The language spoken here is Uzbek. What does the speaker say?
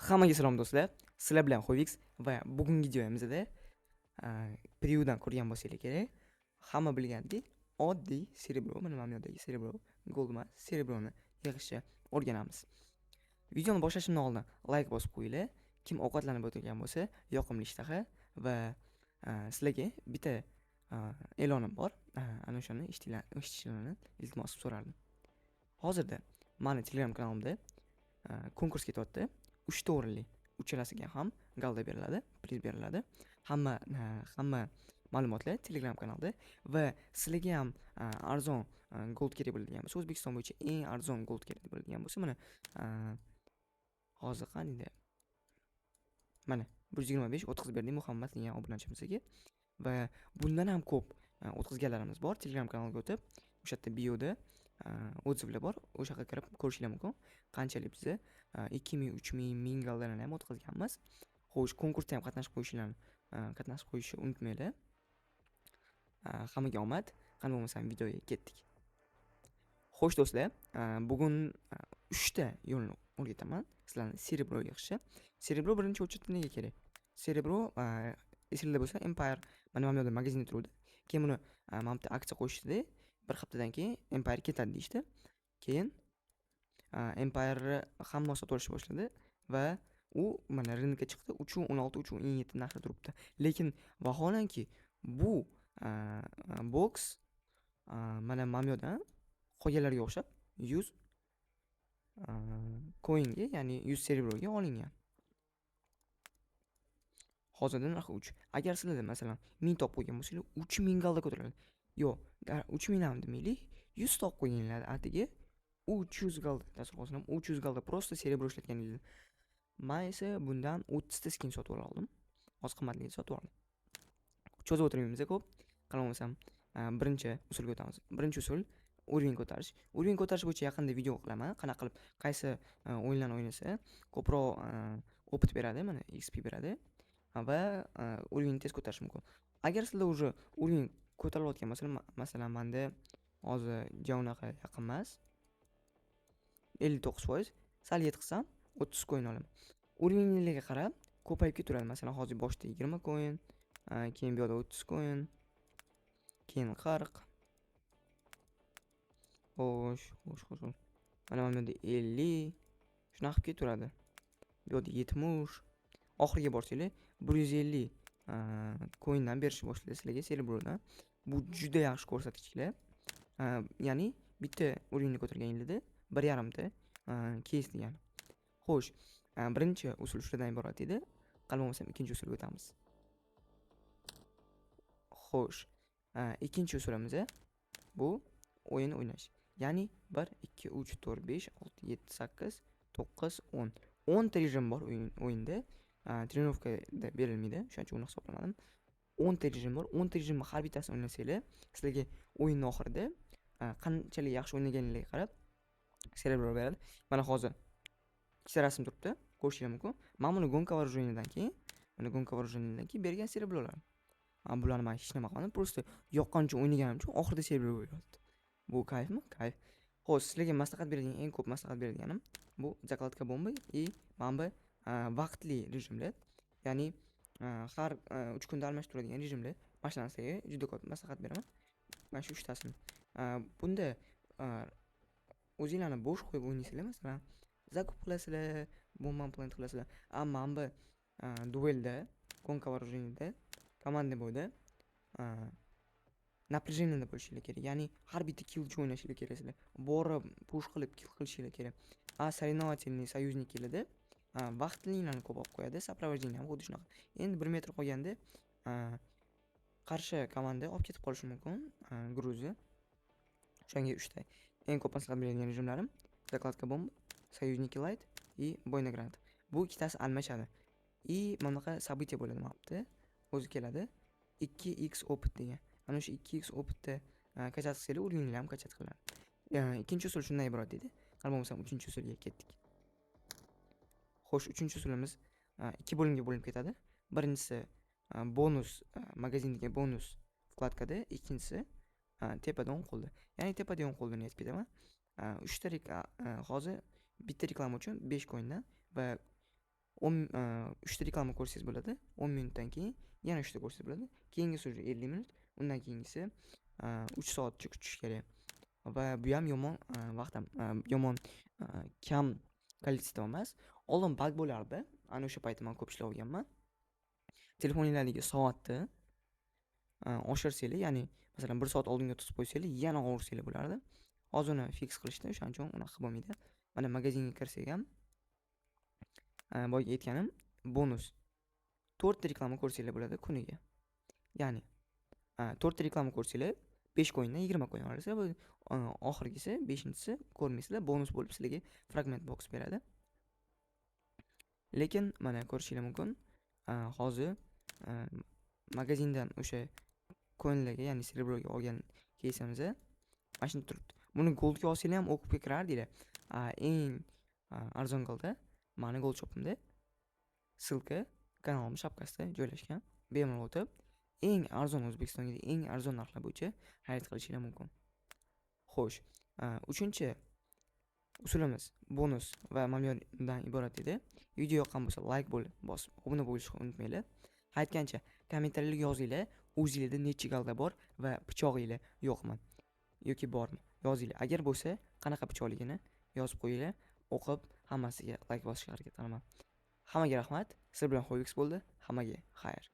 Hammaga salom do'stlar. Sizlar bilan Xovix va bugungi videomizda previewdan ko'rgan bo'lsanglar kerak, hamma bilgandek oddiy Cerebro, mana mamnodagi Cerebro, Goldman Cerebroni yig'ishni o'rganamiz. Videoni boshlashimdan oldin like bosib qo'yinglar. Kim ovqatlanib o'tirgan bo'lsa, yoqimli ishtaha va sizlarga bitta e'lonim bor. Ana o'shani eshitishlarni iltimos so'rardim. Hozirda meni Telegram kanalimda konkurs ketyapti. 3 ta o'rinli uchalasiga ham galda beriladi, priz beriladi. Hamma ma'lumotlar Telegram kanalda va sizlarga ham arzon gold kerak bo'ladigan bo'lsa, O'zbekiston bo'yicha eng arzon gold kerak bo'ladigan bo'lsa, mana hozir qaniydi? Mana 125 o'tkazib berdik Muhammad degan obunachimizga va bundan ham ko'p o'tkazganlarimiz bor. Telegram kanaliga o'tib, o'sha yerda bioda отзывlar bor. O'sha yerga kirib ko'rishinglar mumkin. Qanchalik biz 2000, 3000, 1000 gallarni ham o'tkazganmiz. Xo'sh, konkursda ham qatnashib qo'yishni unutmanglar. Hammaga omad. Qani bo'lmasam videoga ketdik. Xo'sh do'stlar, bugun 3 ta yo'lni o'rgataman sizlarni Cerebro yig'ishni. Cerebro birinchi o'chirda nega kerak? Cerebro esingizda bo'lsa Empire mana bu yerda magazinda turadi. Keyin buni mana bu aksiya qo'yishdi. Bir haftadan keyin Empire ketadi deydi. Keyin Empire hamma sotib olishni boshladi va u mana ringa chiqdi. 316, 317 narxda turibdi. Lekin vaholanki bu box mana mamyodan qolganlarga o'xshab 100 coinga, ya'ni 100 Cerebroga olingan. Hozirda narxi 3. Agar sizlarda masalan 1000 top qo'ygan bo'lsangiz 3000 galda ko'tariladi. Yo'q, 3000 ham demaylik, 100 top qo'yganlar atigi 300 galda, tasavvur 300 galda prosta Cerebro ishlatganingiz. Men esa bundan 30 ta skin sotib oldim. Hozir qimmatli sotib oldim. Cho'zib o'tirmaymiz ko'p. Qalamasam birinchi usulga o'tamiz. Birinchi usul uровень ko'tarish. Uровень ko'tarish bo'yicha yaqinda video qilaman. Qanaqa qilib qaysi o'yinlarni o'ynasa ko'proq opit beradi, mana XP beradi va uровень tez ko'tarish mumkin. Agar sizlar уже uровень ko'tarilayotgan bo'lsa, masalan menda hozir javnaqa yaqin emas. 59%, sal yetqizsam 30 coin olaman. Uровеньlarga qarab ko'payib ketaveradi. Masalan, hozir boshda 20 coin, keyin bu yerda 30 coin, keyin 40. Xo'sh. Mana bu yerda 50, shunaqa qilib ketaveradi. Bu yerda 70, oxiriga borsanglar 150 coindan berishni boshlaydi sizlarga Cerebrodan. Bu juda yaxshi ko'rsatkichlar. Ya'ni bitta uровеньni ko'targaningizda 1.5 ta case degani. Xo'sh, birinchi usul shulardan iborat edi. Qani bo'lmasam ikkinchi usulga o'tamiz. Xo'sh, ikkinchi usulimiz bu o'yin o'ynash. Ya'ni 1 2 3 4 5 6 7 8 9 10. 10 ta rejim bor o'yinda. Trenirovkada berilmaydi. Shuning uchun uni hisoblamadim. 10 ta rejim bor. 10 ta rejimni har bittasini o'ynasanglar, sizlarga o'yinning oxirida qanchalik yaxshi o'ynaganingizga qarab Cerebro beradi. Mana hozir ikkita rasm turibdi. Ko'rishingiz mumkin. Mana buni gonka вооружениyadan keyin, bergan Cerebrolar. Bularni men hech nima qilmadim. Просто yoqqancha o'ynaganim uchun oxirida Cerebro bo'lyapti. Bu kayfmi? Kayf. Xo'sh, sizlarga maslahat beradigan, eng ko'p maslahat beradiganim bu zakladka bomba и mana bu vaqtli rejimlar. Ya'ni har 3 kunda almashib turadigan rejimlar. Mana shu narsaga juda ko'p maslahat beraman. Mana shu 3 tasini. Bunda o'zinglarni bo'sh qo'yib o'ynaysizlar, masalan, zakup qilasizlar, bomba plant qilasizlar. Ammo bu duelda, konka вооруженияda, komanda bo'yda напряжениеda bo'lishingiz kerak. Ya'ni har bitta killchi o'ynashingiz kerak sizlar. Borib push qilib kill qilishingiz kerak. Соревновательный союзникlarda vaqtlilarni ko'p olib qo'yadi, сопровождение ham xuddi shunaqa. Endi 1 metr qolganda qarshi komanda olib ketib qolishi mumkin, Gruziya. Shunga 3 ta eng ko'p maslahat beradigan rejimlarim zakladka bomba, союзники light и бойна granat. Bu ikkitasi almashadi. И mana bunaqa событие bo'ladi mapda. O'zi keladi 2x opit degan. Ana shu 2x opitni kachat qilsanglar, uringlar ham kachat qiladi. Ikkinchi usul shundan iborat edi. Qani bo'lmasam uchinchi usulga ketdik. Xo'sh, uchinchi usulimiz 2 bo'limga bo'linib ketadi. Birinchisi bonus magazindagi bonus vkladkada, ikkinchisi tepada o'ng qo'lda. Ya'ni tepada o'ng qo'ldan aytib ketaman. 3 ta hozir bitta reklama uchun 5 coindan va 3 ta reklama ko'rsangiz bo'ladi. 10 minutdan keyin yana 3 ta ko'rsangiz bo'ladi. Keyingisi 50 minut, undan keyingisi 3 soatcha kutish kerak. Va bu ham yomon vaqt ham yomon kam kolичество emas. Oldin bug bo'lardi. Ana o'sha payti men ko'p ishlab olganman. Telefoninglardagi soatni oshirsanglar, ya'ni masalan 1 soat oldinga to'sib qo'ysanglar, yana ovursanglar bo'lardi. Hozir uni fix qilishdi, o'shaning uchun unaqa bo'lmaydi. Mana magazinga kirsak ham boya aytganim bonus 4 ta reklama ko'rsanglar bo'ladi kuniga. Ya'ni 4 ta reklama ko'rsanglar 5 coindan 20 coin olasiz. Bu oxirgisi 5-inchisi ko'rmaysizlar, bonus bo'lib sizlarga fragment box beradi. Lekin mana ko'rishingiz mumkin, hozir magazindan o'sha coinlarga, ya'ni serebroga olgan keysamiz, mana shunda turibdi. Buni goldga olsanglar ham o'qib kirardinglar. Eng arzon golda mani gold shopimda silka kanalim shapkasida joylashgan. Bemalol o'tib, eng arzon O'zbekistondagi eng arzon narxlar bo'yicha xarid qilishingiz mumkin. Xo'sh, 3-chi usulimiz bonus va mamnuniyatdan iborat edi. Video yoqqan bo'lsa like bosib, obuna bo'lishni unutmanglar. Aytgancha kommentariylarga yozinglar, o'zingizda necha galda bor va pichog'inglar yo'qmi yoki bormi? Yozinglar. Agar bo'lsa, qanaqa pichoqligini yozib qo'yinglar. O'qib, hammasiga like bosishga harakat qilaman. Hammaga rahmat. Siz bilan Xo'ybek bo'ldi. Hammaga xayr.